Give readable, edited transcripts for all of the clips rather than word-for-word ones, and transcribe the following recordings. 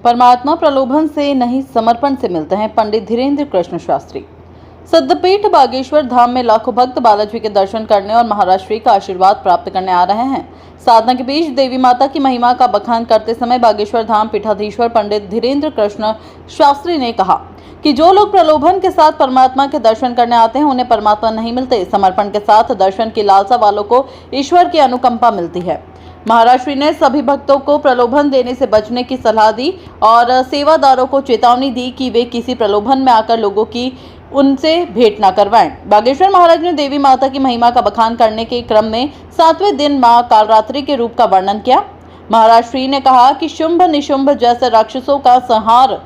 परमात्मा प्रलोभन से नहीं समर्पण से मिलते हैं। पंडित धीरेन्द्र कृष्ण शास्त्री। सिद्धपीठ बागेश्वर धाम में लाखों भक्त बालाजी के दर्शन करने और महाराष्ट्री का आशीर्वाद प्राप्त करने आ रहे हैं। साधना के बीच देवी माता की महिमा का बखान करते समय बागेश्वर धाम पीठाधीश्वर पंडित धीरेन्द्र कृष्ण शास्त्री ने कहा कि जो लोग प्रलोभन के साथ परमात्मा के दर्शन करने आते हैं उन्हें परमात्मा नहीं मिलते। समर्पण के साथ दर्शन की लालसा वालों को ईश्वर की अनुकंपा मिलती है। महाराष्ट्री ने सभी भक्तों को प्रलोभन देने से बचने की सलाह दी और सेवादारों को चेतावनी दी कि वे किसी प्रलोभन में आकर लोगों की उनसे भेंट न करवाएं। बागेश्वर महाराज ने देवी माता की महिमा का बखान करने के क्रम में 7वें दिन मां कालरात्रि के रूप का वर्णन किया। महाराष्ट्री ने कहा कि शुंभ निशुंभ जैसे राक्षसों का संहार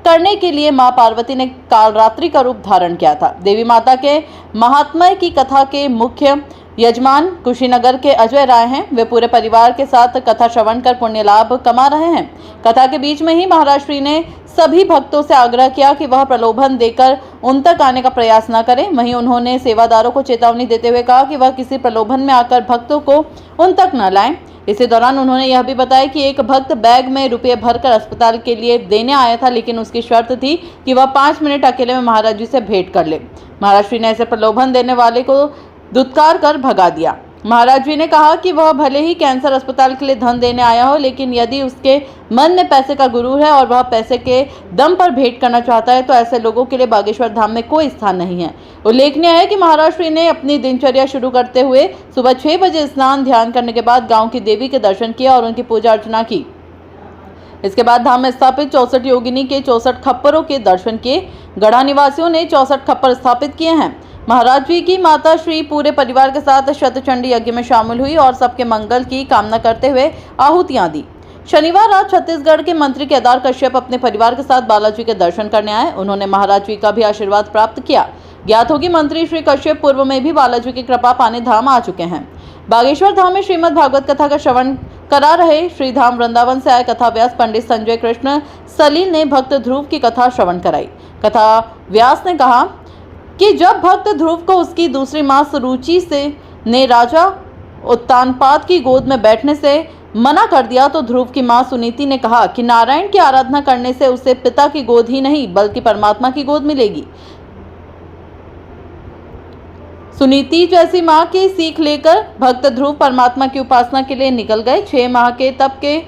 करने के लिए मां पार्वती ने कालरात्रि का रूप धारण किया था। देवी माता के महात्म्य की कथा के मुख्य यजमान कुशीनगर के अजय राय हैं। वे पूरे परिवार के साथ कथा श्रवण कर पुण्य लाभ कमा रहे हैं। कथा के बीच में ही महाराष्ट्री ने सभी भक्तों से आग्रह किया कि वह प्रलोभन देकर उन तक आने का प्रयास न करें। वहीं उन्होंने सेवादारों को चेतावनी देते हुए कहा कि वह किसी प्रलोभन में आकर भक्तों को उन तक न लाएं। इसी दौरान उन्होंने यह भी बताया कि एक भक्त बैग में रुपये भरकर अस्पताल के लिए देने आया था, लेकिन उसकी शर्त थी कि वह 5 मिनट अकेले में महाराज जी से भेंट कर ले। महाराष्ट्री ने ऐसे प्रलोभन देने वाले को दुत्कार कर भगा दिया। महाराज जी ने कहा कि वह भले ही कैंसर अस्पताल के लिए धन देने आया हो, लेकिन यदि उसके मन में पैसे का गुरूर है और वह पैसे के दम पर भेंट करना चाहता है तो ऐसे लोगों के लिए बागेश्वर धाम में कोई स्थान नहीं है। उल्लेखनीय है कि महाराष्ट्री ने अपनी दिनचर्या शुरू करते हुए सुबह 6 बजे स्नान ध्यान करने के बाद गांव की देवी के दर्शन किया और उनकी पूजा अर्चना की। इसके बाद धाम में स्थापित 64 योगिनी के 64 खप्परों के दर्शन किए। गढ़ा निवासियों ने 64 खप्पर स्थापित किए हैं। महाराज जी की माता श्री पूरे परिवार के साथ शतचंडी यज्ञ में शामिल हुई और सबके मंगल की कामना करते हुए आहुतियां दी। शनिवार रात छत्तीसगढ़ के मंत्री केदार कश्यप अपने परिवार के साथ बालाजी के दर्शन करने आए। उन्होंने महाराज जी का भी आशीर्वाद प्राप्त किया। ज्ञात हो कि मंत्री श्री कश्यप पूर्व में भी बालाजी की कृपा पाने धाम आ चुके हैं। बागेश्वर धाम में श्रीमद् भागवत कथा का श्रवण करा रहे श्री धाम वृंदावन से आए कथा व्यास पंडित संजय कृष्ण सलील ने भक्त ध्रुव की कथा श्रवण कराई। कथा व्यास ने कहा कि जब भक्त ध्रुव को उसकी दूसरी मां सुरुचि ने राजा उत्तानपाद की गोद में बैठने से मना कर दिया तो ध्रुव की मां सुनीति ने कहा कि नारायण की आराधना करने से उसे पिता की गोद ही नहीं बल्कि परमात्मा की गोद मिलेगी। सुनीति जैसी मां की सीख लेकर भक्त ध्रुव परमात्मा की उपासना के लिए निकल गए। 6 माह के तप के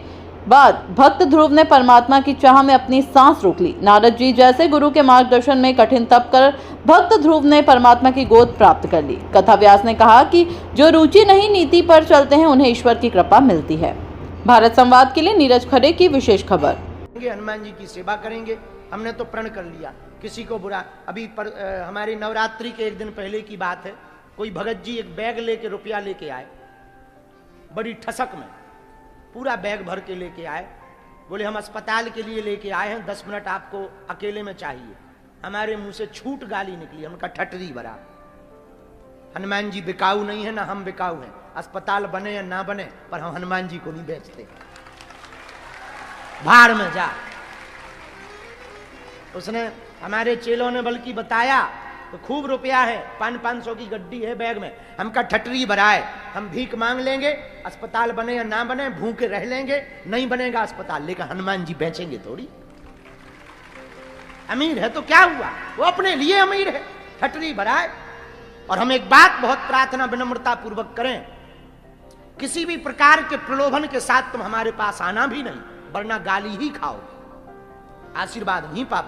बाद भक्त ध्रुव ने परमात्मा की चाह में अपनी सांस रोक ली। नारद जी जैसे गुरु के मार्गदर्शन में कठिन तप कर भक्त ध्रुव ने परमात्मा की गोद प्राप्त कर ली। कथा व्यास ने कहा कि जो रुचि नहीं नीति पर चलते हैं उन्हें ईश्वर की कृपा मिलती है। भारत संवाद के लिए नीरज खरे की विशेष खबर। हनुमान जी की सेवा करेंगे। हमने तो प्रण कर लिया, किसी को बुरा। अभी हमारी नवरात्रि के एक दिन पहले की बात है। कोई भगत जी एक बैग लेके रुपया लेके आए, बड़ी ठसक में पूरा बैग भर के लेके आए। बोले हम अस्पताल के लिए लेके आए हैं, 10 मिनट आपको अकेले में चाहिए। हमारे मुंह से छूट गाली निकली। हमका ठटरी भरा। हनुमान जी बिकाऊ नहीं है, ना हम बिकाऊ हैं। अस्पताल बने या ना बने पर हम हनुमान जी को नहीं बेचते। भाड़ में जा। उसने हमारे चेलों ने बल्कि बताया तो खूब रुपया है, 500 की गड्डी है बैग में। हमका ठटरी भरा है, हम भीख मांग लेंगे। अस्पताल बने या ना बने भूखे रह लेंगे, नहीं बनेगा अस्पताल, लेकिन हनुमान जी बेचेंगे थोड़ी। अमीर है तो क्या हुआ, वो अपने लिए अमीर है, ठटरी भरा है। और हम एक बात बहुत प्रार्थना विनम्रता पूर्वक करें, किसी भी प्रकार के प्रलोभन के साथ तुम हमारे पास आना भी नहीं, वरना गाली ही खाओ, आशीर्वाद नहीं पा